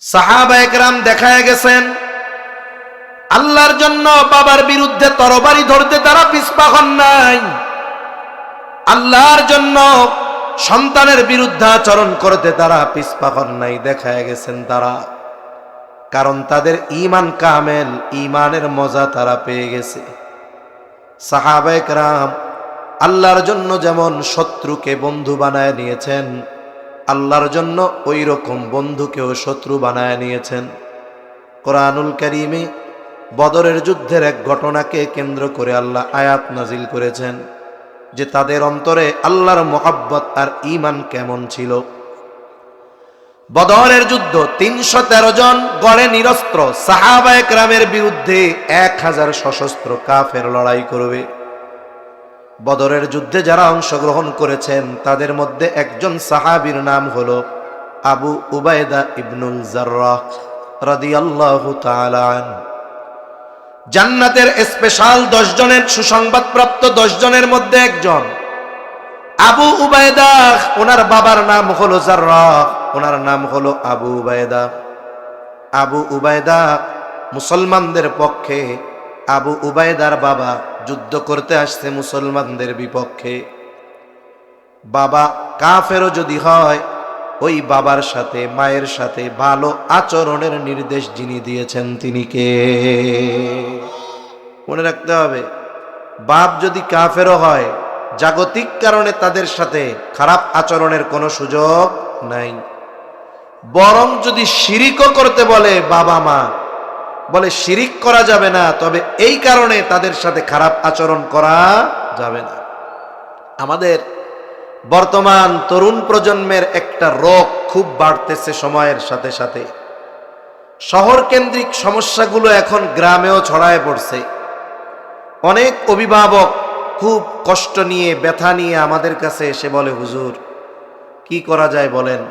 সাহাবায়ে কেরাম দেখায় গেছেন আল্লাহর জন্য বাবার বিরুদ্ধে তরবারি ধরতে তারা পিছপা হন নাই। আল্লাহর জন্য সন্তানের বিরুদ্ধে আচরণ করতে তারা পিছপা হন নাই। দেখায় গেছেন তারা, কারণ তাদের ঈমান কামেল, ঈমানের মজা তারা পেয়ে গেছে। সাহাবায়ে কেরাম আল্লাহর জন্য যেমন শত্রুকে বন্ধু বানায় নিয়েছেন, আল্লাহর জন্য ওই রকম বন্ধুকেও শত্রু বানায় নিয়েছেন। কোরআনুল কারীমে বদরের যুদ্ধের এক ঘটনাকে কেন্দ্র করে আল্লাহ আয়াত নাজিল করেছেন যে তাদের অন্তরে আল্লাহর মুহাব্বত আর ঈমান কেমন ছিল। বদরের যুদ্ধ ৩১৩ জন গড়ে নিরস্ত্র সাহাবায়ে কেরামের বিরুদ্ধে ১০০০ সশস্ত্র কাফের লড়াই করবে। বদরের যুদ্ধে যারা অংশগ্রহণ করেছেন তাদের মধ্যে একজন সাহাবীর নাম হলো আবু উবায়দা ইবনুল জাররাহ রাদিয়াল্লাহু তাআলা আনহু। জান্নাতের স্পেশাল 10 জনের সুসংবাদপ্রাপ্ত 10 জনের মধ্যে একজন আবু উবায়দা। ওনার বাবার নাম হলো জাররাহ, ওনার নাম হলো আবু উবায়দা। আবু উবায়দা মুসলমানদের পক্ষে, আবু উবায়দার বাবা যুদ্ধ করতে আসছে মুসলমানদের বিপক্ষে। বাবা কাফেরও যদি হয়, ওই বাবার সাথে মায়ের সাথে ভালো আচরণের নির্দেশ যিনি দিয়েছেন তিনি কে? মনে রাখতে হবে, বাপ যদি কাফেরও হয়, জাগতিক কারণে তাদের সাথে খারাপ আচরণের কোনো সুযোগ নাই। বরং যদি শিরিকও করতে বলে বাবা মা, বলে শিরিক করা যাবে না, তবে এই কারণে তাদের সাথে খারাপ আচরণ করা যাবে না। আমাদের বর্তমান তরুণ প্রজন্মের একটা রোগ খুব বাড়তেছে সময়ের সাথে সাথে। শহর কেন্দ্রিক সমস্যাগুলো এখন গ্রামেও ছড়ায় পড়ছে। অনেক অভিভাবক খুব কষ্ট নিয়ে, ব্যথা নিয়ে আমাদের কাছে এসে বলে, হুজুর কি করা যায় বলেন,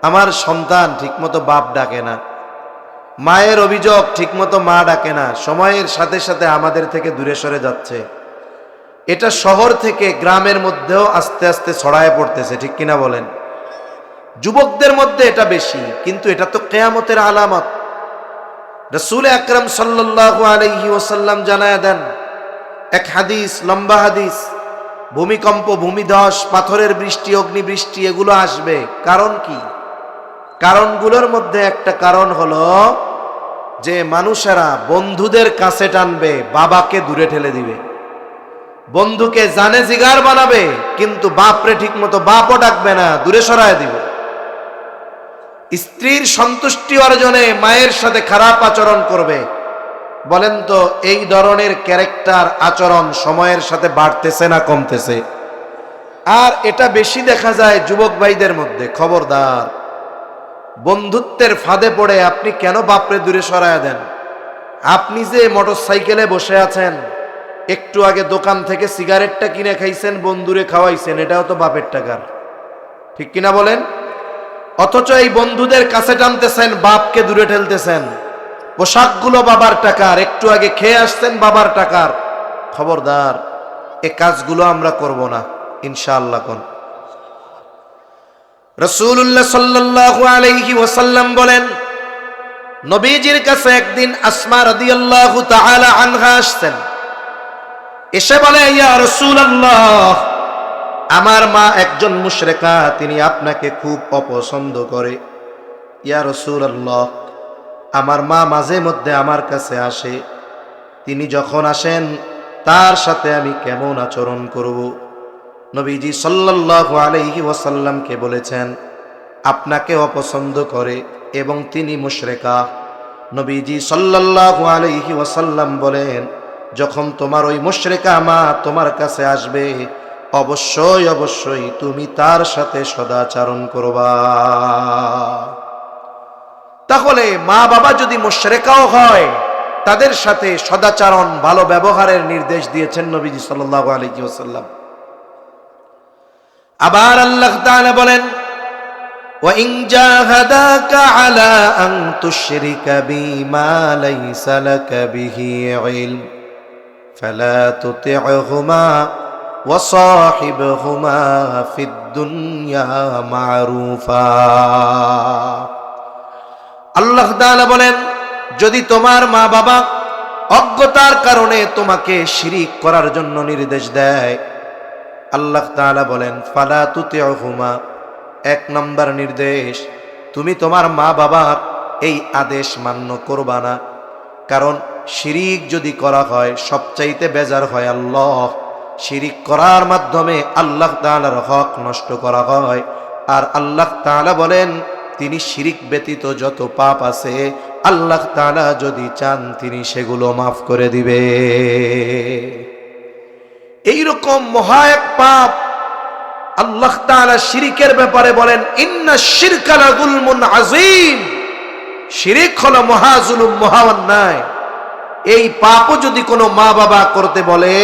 আমার সন্তান ঠিকমতো বাপ ডাকে না, মায়ের অভিযোগ ঠিকমতো মা ডাকে না, সময়ের সাথে সাথে আমাদের থেকে দূরে সরে যাচ্ছে। এটা শহর থেকে গ্রামের মধ্যেও আস্তে আস্তে ছড়ায় পড়তেছে, ঠিক কিনা বলেন? যুবকদের মধ্যে এটা বেশি, কিন্তু এটা তো কিয়ামতের আলামত। রাসূল আকরাম সাল্লাল্লাহু আলাইহি ওয়াসাল্লাম জানায়া দেন এক হাদিস, লম্বা হাদিস, ভূমিকম্প, ভূমিধস, পাথরের বৃষ্টি, অগ্নিবৃষ্টি এগুলো আসবে। কারণ কি? কারণগুলোর মধ্যে একটা কারণ হলো যে মানুষেরা বন্ধুদের কাছে টানবে, বাবাকে দূরে ঠেলে দিবে। বন্ধুকে জানে জিগার বানাবে, কিন্তু বাপরে ঠিক মতো বাপও ডাকবে না, দূরে সরায় দিবে। স্ত্রীর সন্তুষ্টি অর্জনে মায়ের সাথে খারাপ আচরণ করবে। বলেন তো, এই ধরনের ক্যারেক্টার আচরণ সময়ের সাথে বাড়তেছে না কমতেছে? আর এটা বেশি দেখা যায় যুবক ভাইদের মধ্যে। খবরদার, বন্ধুত্বের ফাঁদে পড়ে আপনি কেন বাপরে দূরে সরায় দেন? আপনি যে মোটরসাইকেলে বসে আছেন, একটু আগে দোকান থেকে সিগারেটটা কিনে খাইছেন, বন্ধুরে খাওয়াইছেন, এটাও তো বাপের টাকার, ঠিক কিনা বলেন? অথচ এই বন্ধুদের কাছে টানতেছেন, বাপকে দূরে ঠেলতেছেন। পোশাকগুলো বাবার টাকার, একটু আগে খেয়ে আসছেন বাবার টাকার। খবরদার, এই কাজগুলো আমরা করব না ইনশাআল্লাহ। কোন রাসূলুল্লাহ সাল্লাল্লাহু আলাইহি ওয়াসাল্লাম বলেন, নবীজির কাছে একদিন আসমা রাদিয়াল্লাহু তাআলা আনহা আসছেন। এসে বলে, ইয়া রাসূলুল্লাহ, আমার মা একজন মুশরিকা, তিনি আপনাকে খুব অপছন্দ করে। ইয়া রাসূলুল্লাহ, আমার মা মাঝে মধ্যে আমার কাছে আসে, তিনি যখন আসেন তার সাথে আমি কেমন আচরণ করব? নবীজি সাল্লাল্লাহু আলাইহি ওয়াসাল্লামকে বলেছেন আপনাকে অপছন্দ করে এবং তিনি মুশরিকা। নবীজি সাল্লাল্লাহু আলাইহি ওয়াসাল্লাম বলেন, যখন তোমার ওই মুশরিকা মা তোমার কাছে আসবে, অবশ্যই অবশ্যই তুমি তার সাথে সদাচরণ করবা। তাহলে মা বাবা যদি মুশরিকাও হয়, তাদের সাথে সদাচরণ, ভালো ব্যবহারের নির্দেশ দিয়েছেন নবীজি সাল্লাল্লাহু আলাইহি ওয়াসাল্লাম। আবার আল্লাহ তাআলা বলেন, ওয়া ইন জাহাদাকা আলা আন তুশরিকা বিমা লাইসা লাকা বিহি ইলম ফালা তুতি'হুমা ওয়া সাহিবহুমা ফিদ দুনিয়া মা'রুফা। আল্লাহ তাআলা বলেন, যদি তোমার মা বাবা অজ্ঞতার কারণে তোমাকে শিরিক করার জন্য নির্দেশ দেয়, আল্লাহ তাআলা বলেন ফালা তুতিউহুমা, এক নম্বর নির্দেশ, তুমি তোমার মা বাবার এই আদেশ মান্য করবা না। কারণ শিরিক যদি করা হয় সবচাইতে বেজার হয় আল্লাহ। শিরিক করার মাধ্যমে আল্লাহ তাআলার হক নষ্ট করা হয়। আর আল্লাহ তাআলা বলেন, তিনি শিরিক ব্যতীত যত পাপ আছে আল্লাহ তাআলা যদি চান তিনি সেগুলো মাফ করে দিবে। এইরকম মহা এক পাপ আল্লাহ তাআলা শিরিকের ব্যাপারে বলেন, ইন্নাশ শিরকা লাযুলমুন আযীম, শিরিক হলো মহা জুলুম, মহা অন্যায়। এই পাপও যদি কোনো মা বাবা করতে বলে,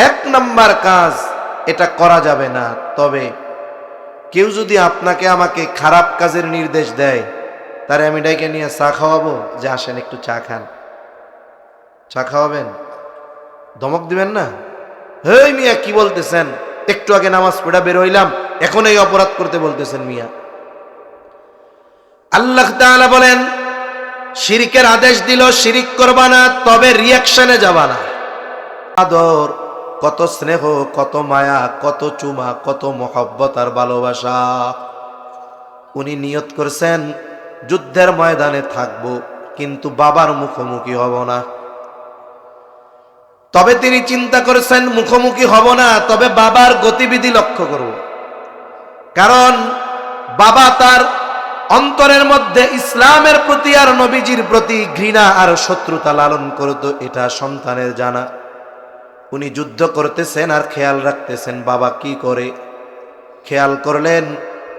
এক নাম্বার কাজ এটা করা যাবে না। তবে কেউ যদি আপনাকে আমাকে খারাপ কাজের নির্দেশ দেয়, তারে আমি ডাইকে নিয়ে চা খাওয়াবো, যে আসেন একটু চা খান। চা খাওয়াবেন? ধমক দিবেন না, হেই মিয়া কি বলতেছেন, একটু আগে নামাজ পড়া বের হইলাম, এখন এই অপরাধ করতে বলতেছেন মিয়া। আল্লাহ তাআলা বলেন, শিরকের আদেশ দিল, শিরিক করবা না, তবে রিয়াকশনে যাবা না। আদর, কত স্নেহ, কত মায়া, কত চুমা, কত মহব্বত আর ভালোবাসা। উনি নিয়ত করছেন যুদ্ধের ময়দানে থাকবো, কিন্তু বাবার মুখোমুখি হব না। তবে তিনি চিন্তা করেছেন মুখোমুখি হব না, তবে বাবার গতিবিধি লক্ষ্য করব। কারণ বাবা তার অন্তরের মধ্যে ইসলামের প্রতি আর নবীজির প্রতি ঘৃণা আর শত্রুতা লালন করত, এটা সন্তানের জানা। উনি যুদ্ধ করতেছেন আর খেয়াল রাখতেছেন বাবা কি করে। খেয়াল করলেন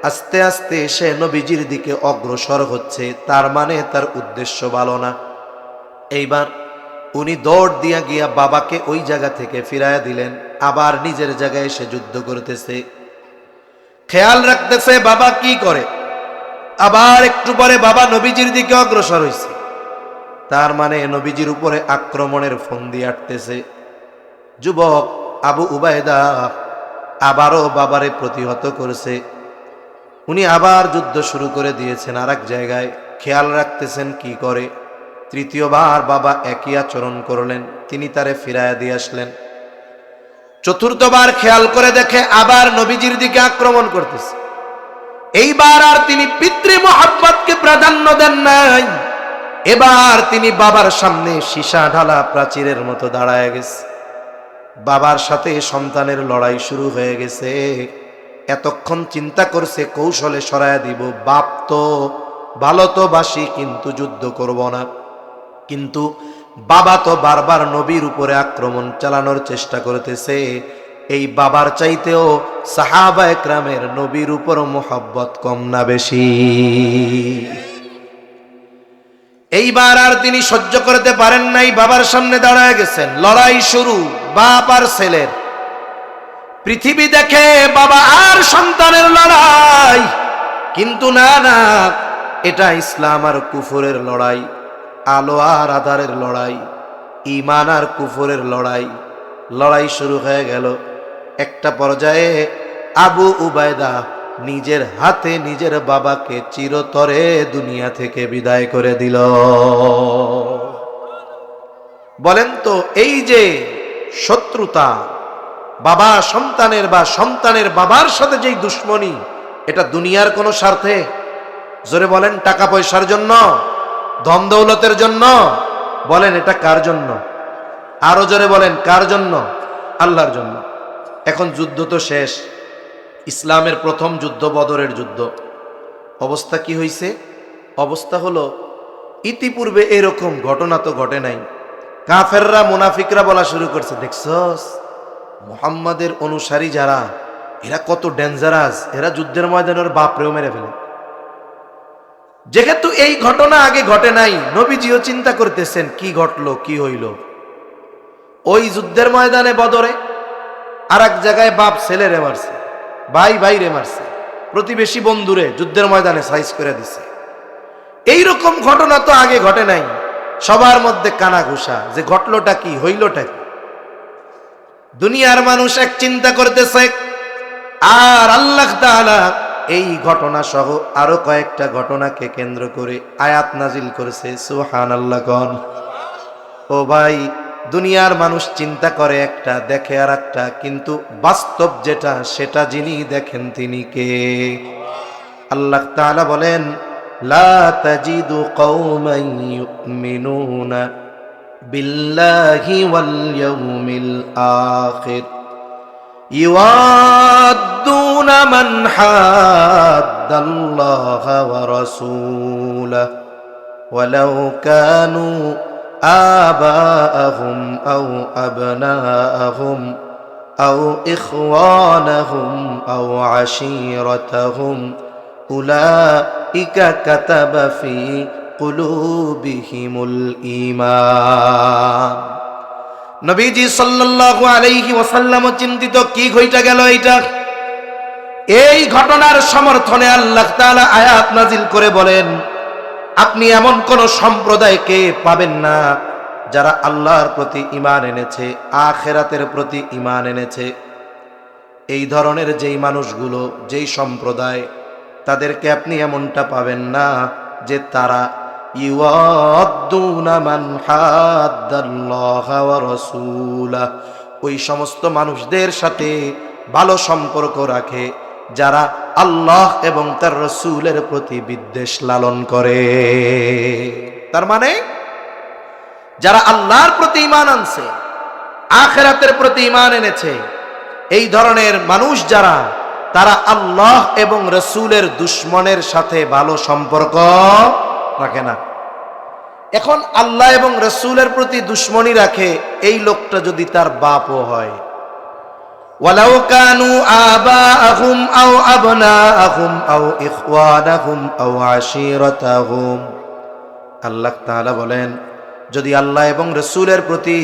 আস্তে আস্তে সে নবীজির দিকে অগ্রসর হচ্ছে, তার মানে তার উদ্দেশ্য ভালো না। এইবার উনি দৌড় দিয়া গিয়া বাবাকে ওই জায়গা থেকে ফিরাইয়া দিলেন, আবার নিজের জায়গায় এসে যুদ্ধ করতেছে। খেয়াল রাখতেছে বাবা কি করে। আবার একটু পরে বাবা নবীজির দিকে অগ্রসর হয়েছে, তার মানে নবীজির উপরে আক্রমণের ফন্দি আটতেছে। যুবক আবু উবায়দা আবারও বাবারে প্রতিহত করেছে। উনি আবার যুদ্ধ শুরু করে দিয়েছেন আর এক জায়গায়, খেয়াল রাখতেছেন কি করে। তৃতীয়বার বাবা একই আচরণ করলেন, তিনি তারে ফিরাইয়া দিয়ে আসলেন। চতুর্থবার খেয়াল করে দেখে আবার নবীজির দিকে আক্রমণ করতেছে। এইবার আর তিনি পিতৃ মুহাব্বতকে প্রাধান্য দেন নাই, এবার তিনি বাবার সামনে সীসা ঢালা প্রাচীরের মতো দাঁড়ায় গেছে। বাবার সাথে সন্তানের লড়াই শুরু হয়ে গেছে। এতক্ষণ চিন্তা করছে কৌশলে সরায়া দিব, বাপ তো ভালো তো বাসি, কিন্তু যুদ্ধ করব না। কিন্তু বাবা তো বারবার নবীর উপরে আক্রমণ চালানোর চেষ্টা করতেছে। এই বাবার চাইতেও সাহাবা একরামের নবীর উপর মোহাব্বত কম না বেশি? এইবার আর তিনি সহ্য করতে পারেন নাই, বাবার সামনে দাঁড়ায় গেছেন। লড়াই শুরু বাপ আর ছেলের। পৃথিবী দেখে বাবা আর সন্তানের লড়াই, কিন্তু না না, এটা ইসলাম আর কুফরের লড়াই, আলো আর আধারের লড়াই, ঈমান আর কুফরের লড়াই। লড়াই শুরু হয়ে গেল। একটা পর্যায়ে আবু উবায়দা নিজের হাতে নিজের বাবাকে চিরতরে দুনিয়া থেকে বিদায় করে দিল। বলেন তো, এই যে শত্রুতা, বাবা সন্তানের বা সন্তানের বাবার সাথে যেই দুশ্মনী, এটা দুনিয়ার কোনো স্বার্থে? জোরে বলেন, টাকা পয়সার জন্য, ধন দৌলতের জন্য? বলেন এটা কার জন্য? আরো জোরে বলেন কার জন্য? আল্লাহর জন্য। এখন যুদ্ধ তো শেষ, ইসলামের প্রথম যুদ্ধ বদরের যুদ্ধ। অবস্থা কি হয়েছে? অবস্থা হলো, ইতিপূর্বে এরকম ঘটনা তো ঘটে নাই। কাফেররা মুনাফিকরা বলা শুরু করছে, দেখছস মুহাম্মাদের অনুসারী যারা, এরা কত ডেঞ্জারাস, এরা যুদ্ধের ময়দানের বাপরেও মেরে ফেলে। যেহেতু এই ঘটনা আগে ঘটে নাই, নবীজিও চিন্তা করতেছেন কি ঘটলো, কি হইল। ওই যুদ্ধের ময়দানে বদরে আর এক জায়গায় বাপ ছেলেরে মারছে, ভাই ভাইরে মারছে, প্রতিবেশী বন্ধুরে যুদ্ধের ময়দানে সাইজ করে দিছে। এইরকম ঘটনা তো আগে ঘটে নাই। সবার মধ্যে কানা ঘুষা যে ঘটলোটা কি, হইলটা কি। দুনিয়ার মানুষ এক চিন্তা করতেছে, আর আল্লাহ তাআলা এই ঘটনা সহ আরো কয়েকটা ঘটনাকে কেন্দ্র করে আয়াত নাজিল করেছে। সুবহানাল্লাহ গণ। ও ভাই, দুনিয়ার মানুষ চিন্তা করে একটা, দেখে আর একটা, কিন্তু বাস্তব যেটা সেটা যিনি দেখেন তিনি কে? আল্লাহ তাআলা বলেন, লা তাজিদু কওমান ইউমিনুনা বিল্লাহি ওয়াল ইয়াউমিল আখির يوادون من حاد الله ورسوله ولو كانوا آباءهم أو أبناءهم أو إخوانهم أو عشيرتهم أولئك كتب في قلوبهم الإيمان। নবীজি সাল্লাল্লাহু আলাইহি ওয়াসাল্লাম চিন্তিত, কি ঘইটা গেল এইটা? এই ঘটনার সমর্থনে আল্লাহ তাআলা আয়াত নাজিল করে বলেন, আপনি এমন কোন সম্প্রদায়কে পাবেন না যারা আল্লাহর প্রতি ঈমান এনেছে, আখিরাতের প্রতি ঈমান এনেছে। এই ধরনের যেই মানুষগুলো, যেই সম্প্রদায়, তাদেরকে আপনি এমনটা পাবেন না যে তারা ইউয়াদ্দুনা মান হাদ্দাল্লাহা ওয়া রাসূলাহ, ওই সমস্ত মানুষদের সাথে ভালো সম্পর্ক রাখে যারা আল্লাহ এবং তার রাসূলের প্রতি বিদ্বেষ লালন করে। তার মানে যারা আল্লাহর প্রতি ঈমান আনছে, আখিরাতের প্রতি ঈমান এনেছে, এই ধরনের মানুষ যারা, তারা আল্লাহ এবং রাসূলের দুশমনের সাথে ভালো সম্পর্ক রাখে না। এখন আল্লাহ এবং রাসূলের প্রতি দুশমনী রাখে এই লোকটা যদি তার বাপও হয়, ওয়ালাউ কানু আবাআহুম আও আবনাআহুম আও ইখওয়ানাহুম আও আশীরাতাহুম, আল্লাহ তাআলা বলেন, যদি আল্লাহ এবং রাসূলের প্রতি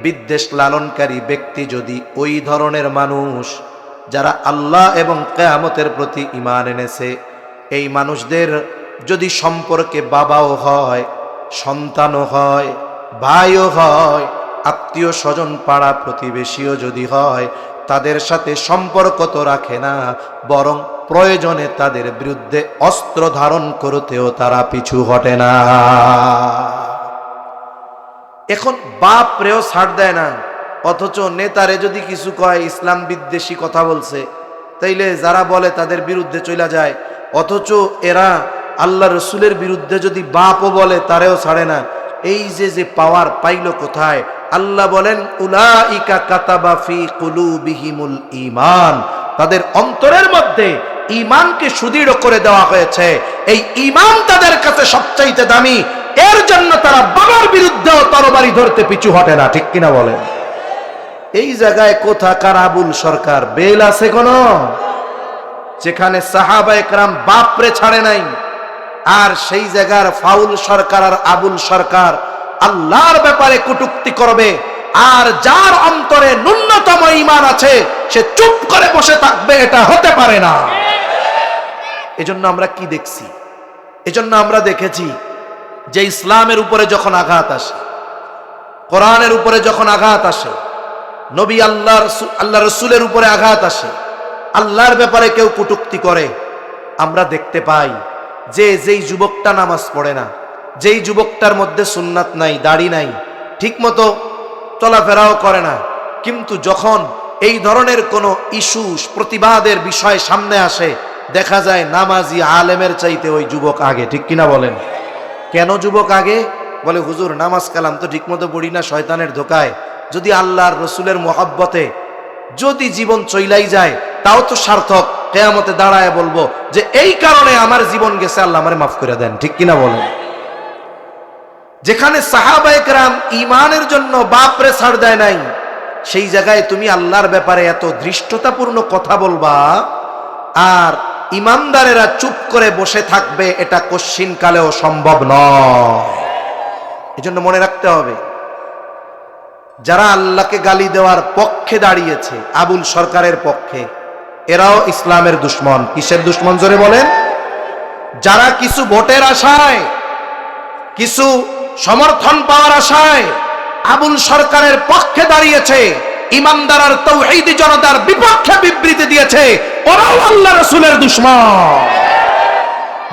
বিদ্বেষ লালনকারী ব্যক্তি যদি ওই ধরনের মানুষ যারা আল্লাহ এবং কিয়ামতের প্রতি ঈমান এনেছে, এই মানুষদের যদি সম্পর্কে বাবাও হয়, সন্তানও হয়, ভাইও হয়, আত্মীয় স্বজন পাড়া প্রতিবেশীও যদি হয়, তাদের সাথে সম্পর্ক তো রাখে না, বরং প্রয়োজনে তাদের বিরুদ্ধে অস্ত্র ধারণ করতেও তারা পিছু হটে না। এখন বাপ রেও ছাড় দেয় না, অথচ নেতারে যদি কিছু কয় ইসলাম বিদ্বেষী কথা বলছে, তাইলে যারা বলে তাদের বিরুদ্ধে চলে যায়। অথচ এরা আল্লাহ রসুলের বিরুদ্ধে যদি বাপও বলে তারেও ছাড়ে না। এই যে পাওয়ার পাইল কোথায়? আল্লাহ বলেন, উলাইকা কাতাবা ফি কুলুবিহিমুল ঈমান, তাদের অন্তরের মধ্যে ঈমানকে সুদৃঢ় করে দেওয়া হয়েছে। এই ঈমান তাদের কাছে সবচাইতে দামি, এর জন্য তারা বাবার বিরুদ্ধেও তরবারি ধরতে পিছু হটে না। ঠিক কিনা বলেন? এই জায়গায় কোথাকার আবুল সরকার বেল আছে কোন? যেখানে সাহাবায়ে কেরাম বাপরে ছাড়ে নাই, আর সেই জায়গার ফাউল সরকার আর আবুল সরকার আল্লাহর ব্যাপারে কটূক্তি করবে, আর যার অন্তরে ন্যূনতম ঈমান আছে সে চুপ করে বসে থাকবে, এটা হতে পারে না। এজন্য আমরা কি দেখছি? এজন্য আমরা দেখেছি যে ইসলামের উপরে যখন আঘাত আসে, কোরআনের উপরে যখন আঘাত আসে, নবী আল্লাহ রসুলের উপরে আঘাত আসে, আল্লাহর ব্যাপারে কেউ কটূক্তি করে, আমরা দেখতে পাই যে যেই যুবকটা নামাজ পড়ে না, যেই যুবকটার মধ্যে সুন্নাত নাই, দাড়ি নাই, ঠিক মতো চলাফেরাও করে না, কিন্তু যখন এই ধরনের কোনো ইস্যু, প্রতিবাদের বিষয় সামনে আসে, দেখা যায় নামাজি আলেমের চাইতে ওই যুবক আগে। ঠিক কিনা বলেন? কেন যুবক আগে? বলে, হুজুর নামাজ কালাম তো ঠিক মতো পড়ি না, শয়তানের ধোকায়, যদি আল্লাহর রসুলের মোহাব্বতে যদি জীবন চইলাই যায় তাও তো সার্থক। কিয়ামতে দাঁড়ায় বলবো যে এই কারণে আমার জীবন গেছে, আল্লাহ আমারে মাফ করে দেন। ঠিক কিনা বলেন? যেখানে সাহাবায়ে কেরাম ঈমানের জন্য বাপরে ছাড় দেয় নাই, সেই জায়গায় তুমি আল্লাহর ব্যাপারে এত ধৃষ্টতাপূর্ণ কথা বলবা আর ঈমানদারেরা চুপ করে বসে থাকবে, এটা কশ্চিন কালেও সম্ভব নয়। এজন্য মনে রাখতে হবে, যারা আল্লাহকে গালি দেওয়ার পক্ষে দাঁড়িয়েছে, আবুল সরকারের পক্ষে, এরাও ইসলামের দুশমন। কিসের দুশমন জোরে বলেন? যারা কিছু ভোটের আশায়, কিছু সমর্থন পাওয়ার আশায় আবুল সরকারের পক্ষে দাঁড়িয়েছে, ঈমানদার আর তাওহীদি জনতার বিপক্ষে বিবৃতি দিয়েছে, ওরাও আল্লাহ রাসূলের দুশমন।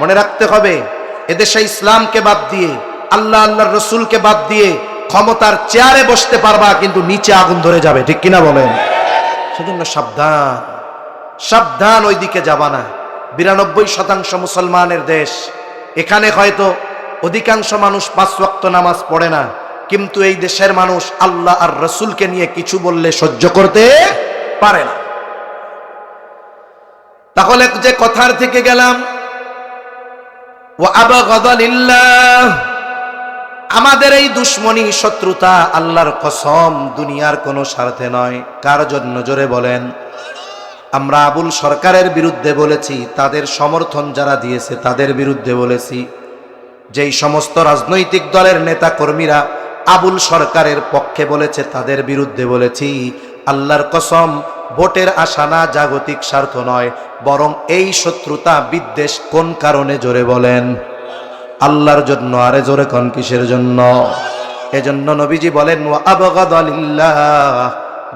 মনে রাখতে হবে, এদেশে ইসলামকে বাদ দিয়ে, আল্লাহ আল্লাহর রাসূলকে বাদ দিয়ে ক্ষমতার চেয়ারে বসতে পারবা, কিন্তু নিচে আগুন ধরে যাবে, ঠিক কিনা বলেন? সেজন্য সাবধান, সাবধান, ওই দিকে যাবা না। 92% মুসলমানের দেশ, এখানে হয়তো অধিকাংশ মানুষ 5 ওয়াক্ত নামাজ পড়ে না, কিন্তু এই দেশের মানুষ আল্লাহ আর রাসূলকে নিয়ে কিছু বললে সহ্য করতে পারে না। তাহলে যে কথার থেকে গেলাম, ওয়া আবগাদা লিল্লাহ, আমাদের এই দুশমনী শত্রুতা আল্লাহর কসম দুনিয়ার কোনো স্বার্থে নয়। কার জন্য? জোরে বলেন। আমরা আবুল সরকারের বিরুদ্ধে বলেছি, তাদের সমর্থন যারা দিয়েছে তাদের বিরুদ্ধে বলেছি। যেই সমস্ত রাজনৈতিক দলের নেতা কর্মীরা আবুল সরকারের পক্ষে বলেছে তাদের বিরুদ্ধে বলেছি। আল্লাহর কসম, ভোটের আশা না, জাগতিক স্বার্থ নয়, বরং এই শত্রুতা বিদ্বেষ কোন কারণে? জোরে বলেন। আল্লাহর জন্য। আরে জোরে কোন কিসের জন্য? এজন্য নবীজি বলেন, ওয়া আবগাদা লিল্লাহ,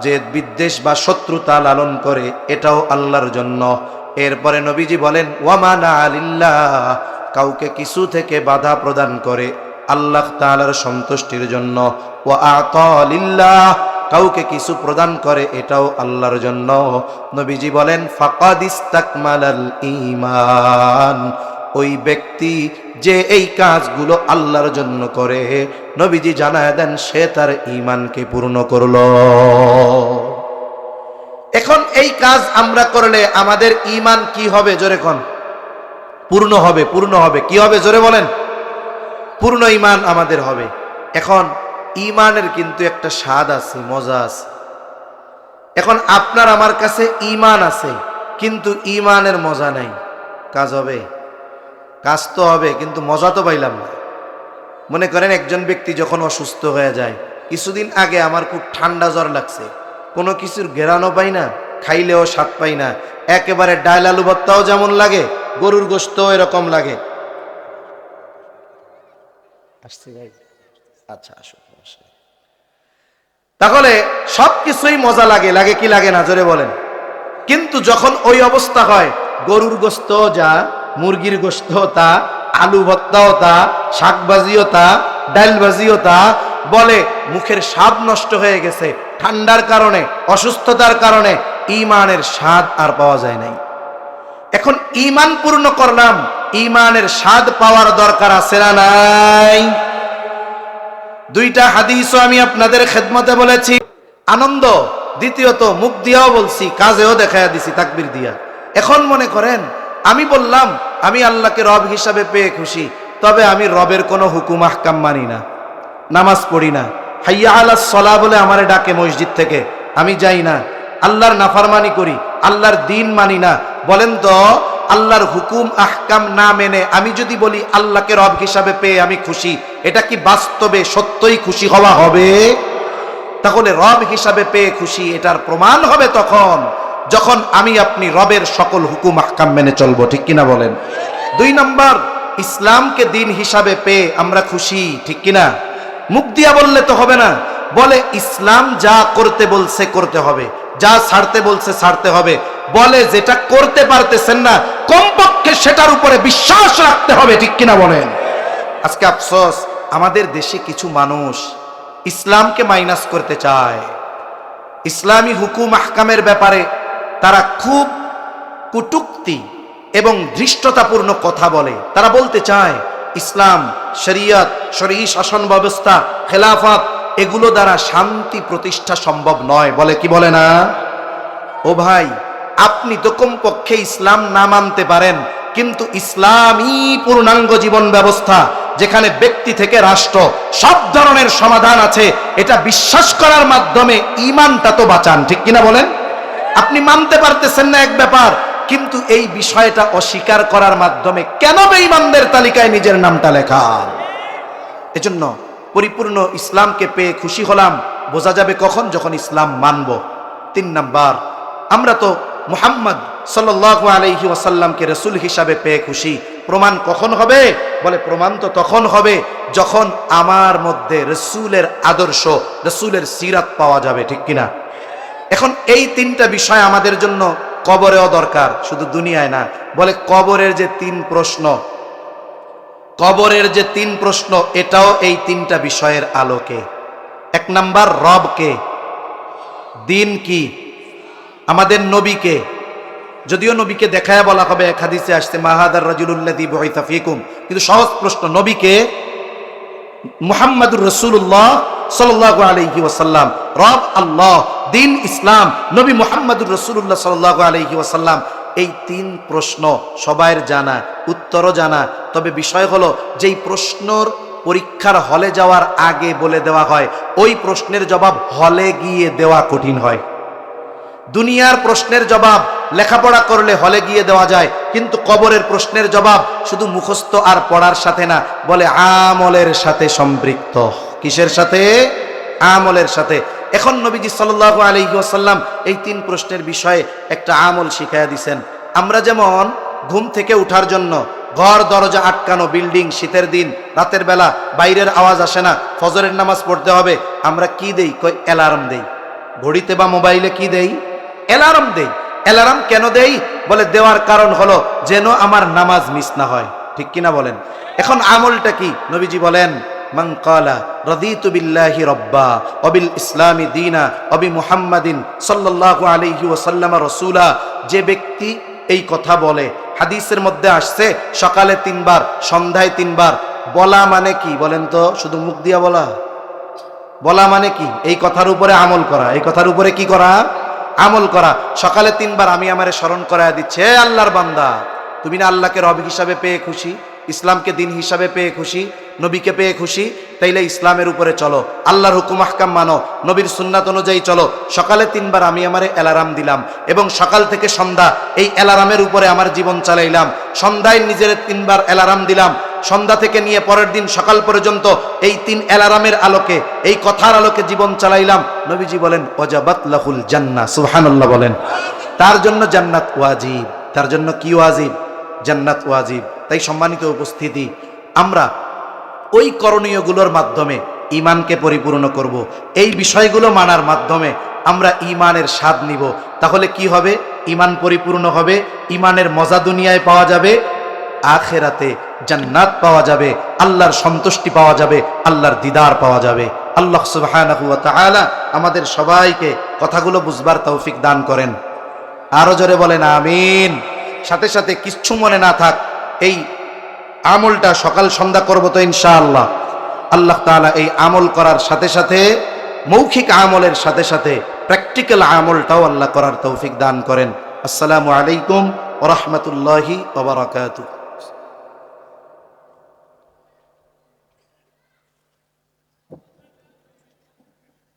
যে বিদ্বেষ বা শত্রুতা লালন করে এটাও আল্লাহর জন্য। এরপরে নবীজি বলেন, ওয়া মানা লিল্লাহ, কাউকে কিছু থেকে বাধা প্রদান করে আল্লাহ তাআলার সন্তুষ্টির জন্য। ওয়া আতা লিল্লাহ, কাউকে কিছু প্রদান করে এটাও আল্লাহর জন্য। নবীজি বলেন, ফাকাদ ইস্তাকমালাল ঈমান, ওই ব্যক্তি যে এই কাজগুলো আল্লাহর জন্য করে, নবীজি জানায় দেন সে তার ঈমানকে পূর্ণ করলো। এখন এই কাজ আমরা করলে আমাদের ঈমান কি হবে? জোরে কোন। পূর্ণ হবে। পূর্ণ হবে। কি হবে? জোরে বলেন। পূর্ণ ঈমান আমাদের হবে। এখন ঈমানের কিন্তু একটা স্বাদ আছে, মজা আছে। এখন আপনার আমার কাছে ঈমান আছে, কিন্তু ঈমানের মজা নাই। কাজ হবে? কাজ তো হবে, কিন্তু মজা তো পাইলাম না। মনে করেন একজন ব্যক্তি যখন অসুস্থ হয়ে যায়, কিছুদিন আগে আমার খুব ঠান্ডা জ্বর লাগছে, কোনো কিছুর ঘেরানো পাই না, খাইলেও স্বাদ পাই না, একেবারে ডাল আলু ভর্তাও যেমন লাগে, গরুর গোশতও এরকম লাগে। আচ্ছা, আসো। তাহলে সবকিছুই মজা লাগে, লাগে কি লাগে না? জোরে বলেন। কিন্তু যখন ওই অবস্থা হয়, গরুর গোশত যা, মুরগির গোশত তা, আলু ভর্তাও তা, শাক ভাজিও তা, ডাল ভাজিও তা, বলে মুখের স্বাদ নষ্ট হয়ে গেছে ঠান্ডার কারণে, অসুস্থতার কারণে, ঈমানের স্বাদ আর পাওয়া যায় নাই। এখন ঈমান পূর্ণ করলাম, ঈমানের স্বাদ পাওয়ার দরকার আছে না নাই? দুইটা হাদিসও আমি আপনাদের খেদমতে বলেছি, আনন্দ। দ্বিতীয়ত মুখ দিয়াও বলছি, কাজেও দেখাইয়া দিছি তাকবীর দিয়া। এখন মনে করেন আমি বললাম আমি আল্লাহকে রব হিসাবে পেয়ে খুশি, তবে আমি রবের কোনো হুকুম আহকাম মানি না, নামাজ পড়ি না, হাইয়া আলাস সালাহ বলে আমারে ডাকে মসজিদ থেকে, আমি যাই না, আল্লাহর নাফরমানি করি, আল্লাহর দ্বীন মানি না। বলেন তো, আল্লাহর হুকুম আহকাম না মেনে আমি যদি বলি আল্লাহকে রব হিসাবে পেয়ে আমি খুশি, এটা কি বাস্তবে সত্যই খুশি হওয়া হবে? তাহলে রব হিসাবে পেয়ে খুশি এটার প্রমাণ হবে তখন যখন আমি আপনি রবের সকল হুকুম আহকাম মেনে চলবো, ঠিক কিনা বলেন? 2 নম্বর, ইসলামকে দিন হিসাবে পেয়ে আমরা খুশি, ঠিক কিনা? মুখ দিয়া বললে তো হবে না, বলে ইসলাম যা করতে বলছে করতে হবে, যা ছাড়তে বলছে ছাড়তে হবে, বলে যেটা করতে পারতেছেন না কমপক্ষে সেটার উপরে বিশ্বাস রাখতে হবে, ঠিক কিনা বলেন? আজকে আফসোস, আমাদের দেশে কিছু মানুষ ইসলামকে মাইনাস করতে চায়। ইসলামী হুকুম আহকামের ব্যাপারে তারা খুব কটূক্তি এবং ধৃষ্টতাপূর্ণ কথা বলে। তারা বলতে চায় ইসলাম, শরিয়ত, শরঈ শাসন ব্যবস্থা, খেলাফত, এগুলো দ্বারা শান্তি প্রতিষ্ঠা সম্ভব নয়। বলে কি বলে না? ও ভাই, আপনি তো কমপক্ষে ইসলাম না মানতে পারেন, কিন্তু ইসলামী পূর্ণাঙ্গ জীবন ব্যবস্থা যেখানে ব্যক্তি থেকে রাষ্ট্র সব ধরনের সমাধান আছে, এটা বিশ্বাস করার মাধ্যমে ঈমানটা তো বাঁচান, ঠিক কিনা বলেন? আপনি মানতে পারতেছেন না এক ব্যাপার, কিন্তু এই বিষয়টা অস্বীকার করার মাধ্যমে কেন বেঈমানদের তালিকায় নিজের নামটা লেখা? এজন্য পরিপূর্ণ ইসলামকে পেয়ে খুশি হলাম, বোঝা যাবে কখন? যখন ইসলাম মানব। 3 নাম্বার, আমরা তো মুহাম্মদ সাল্লাল্লাহু আলাইহি ওয়াসাল্লামকে রাসূল হিসাবে পেয়ে খুশি। প্রমাণ কখন হবে? বলে প্রমাণ তো তখন হবে যখন আমার মধ্যে রাসূলের আদর্শ, রাসূলের সিরাত পাওয়া যাবে, ঠিক কিনা? এখন এই তিনটা বিষয় আমাদের জন্য কবরেও দরকার, শুধু দুনিয়ায় না। বলে কবরের যে তিন প্রশ্ন, কবরের যে তিন প্রশ্ন, এটাও এই তিনটা বিষয়ের আলোকে। এক নাম্বার, রবকে, দিন কি, আমাদের নবীকে। যদিও নবীকে দেখায় বলা হবে, এক হাদিসে আসছে মাহাদার রাজুলুল্লাযী বুইসা ফীকুম, কিন্তু সহজ প্রশ্ন, নবীকে, মুহাম্মাদুর রাসূলুল্লাহ সাল্লাল্লাহু আলাইহি ওয়াসাল্লাম, রব আল্লাহ, দিন ইসলাম, নবী মুহাম্মাদুর রাসূলুল্লাহ সাল্লাল্লাহু আলাইহি ওয়াসাল্লাম। এই তিন প্রশ্ন সবাইয়ের জানা, উত্তরও জানা। তবে বিষয় হলো, যেই প্রশ্নর পরীক্ষার হলে যাওয়ার আগে বলে দেওয়া হয়, ওই প্রশ্নের জবাব হলে গিয়ে দেওয়া কঠিন হয়। দুনিয়ার প্রশ্নের জবাব লেখাপড়া করলে হলে গিয়ে দেওয়া যায়, কিন্তু কবরের প্রশ্নের জবাব শুধু মুখস্থ আর পড়ার সাথে না, বলে আমলের সাথে সম্পৃক্ত। কিসের সাথে? আমলের সাথে। এখন নবীজি সাল্লাল্লাহু আলাইহি ওয়াসাল্লাম এই তিন প্রশ্নের বিষয়ে একটা আমল শিখাইয়া দিয়েছেন। আমরা যেমন ঘুম থেকে উঠার জন্য ঘর দরজা আটকানো, বিল্ডিং, শীতের দিন, রাতের বেলা বাইরের আওয়াজ আসে না, ফজরের নামাজ পড়তে হবে, আমরা কি দেই? কই অ্যালার্ম দেই। ঘড়িতে বা মোবাইলে কি দেই? অ্যালার্ম দেই। অ্যালার্ম কেন দেই? বলে দেওয়ার কারণ হলো যেন আমার নামাজ মিস না হয়। ঠিক কিনা বলেন? এখন আমলটা কি? নবীজি বলেন, মান ক্বালা রাদিতু বিল্লাহি রাব্বা ওয়া বিল ইসলামি দীনা ওয়া বি মুহাম্মাদিন সাল্লাল্লাহু আলাইহি ওয়াসাল্লাম রাসূলা। যে ব্যক্তি এই কথা বলে, হাদিসের মধ্যে আসছে সকালে 3 বার, সন্ধ্যায় 3 বার। বলা মানে কি বলেন তো? শুধু মুখ দিয়া বলা? বলা মানে কি? এই কথার উপরে আমল করা। এই কথার উপরে কি করা? আমল করা। সকালে 3 বার আমি আমারে স্মরণ করায় দিচ্ছে, হে আল্লাহর বান্দা, তুমি না আল্লাহকে রব হিসাবে পেয়ে খুশি, ইসলামকে দিন হিসাবে পেয়ে খুশি, নবীকে পেয়ে খুশি, তাইলে ইসলামের উপরে চলো, আল্লাহর হুকুম আহকাম মানো, নবীর সুন্নাত অনুযায়ী চলো। সকালে 3 বার আমি আমারে অ্যালার্ম দিলাম, এবং সকাল থেকে সন্ধ্যা এই অ্যালার্মের উপরে আমার জীবন চালাইলাম। সন্ধ্যায় নিজের 3 বার অ্যালার্ম দিলাম, সন্ধ্যা থেকে নিয়ে পরের দিন সকাল পর্যন্ত এই 3 অ্যালার্মের আলোকে, এই কথার আলোকে জীবন চালাইলাম। নবীজি বলেন, ওয়াজাবাত লাহুল জান্নাহ। সুবহানাল্লাহ বলেন। তার জন্য জান্নাত ওয়াজিব। তার জন্য কি ওয়াজিব? জান্নাত ওয়াজিব। তাই সম্মানিত উপস্থিতি, আমরা ওই করণীয়গুলোর মাধ্যমে ঈমানকে পরিপূর্ণ করব। এই বিষয়গুলো মানার মাধ্যমে আমরা ঈমানের স্বাদ নিব। তাহলে কি হবে? ঈমান পরিপূর্ণ হবে, ঈমানের মজা দুনিয়ায় পাওয়া যাবে, আখিরাতে জান্নাত পাওয়া যাবে, আল্লাহর সন্তুষ্টি পাওয়া যাবে, আল্লাহর দিদার পাওয়া যাবে। আল্লাহ সুবহানাহু ওয়া তাআলা আমাদের সবাইকে কথাগুলো বুঝবার তৌফিক দান করেন। আরো জোরে বলেন আমিন। সাথে সাথে কিচ্ছু মনে না থাক, এই আমলটা সকাল সন্ধ্যা করব তো ইনশাআল্লাহ। আল্লাহ তাআলা এই আমল করার সাথে সাথে, মৌখিক আমলের সাথে সাথে প্র্যাকটিক্যাল আমলটাও আল্লাহ করার তৌফিক দান করেন। আসসালামু আলাইকুম ওয়া রাহমাতুল্লাহি ওয়া বারাকাতুহু।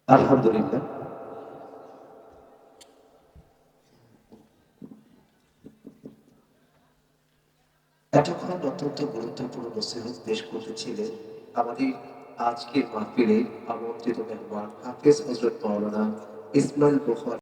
আলহামদুলিল্লাহ। এতক্ষণ অত্যন্ত গুরুত্বপূর্ণ নসিহত পেশ করতেছিলেন আমাদের আজকের মাহফিলে আমন্ত্রিত মেহমান হাফেজ হযরত মাওলানা ইসমাইল বুখারী।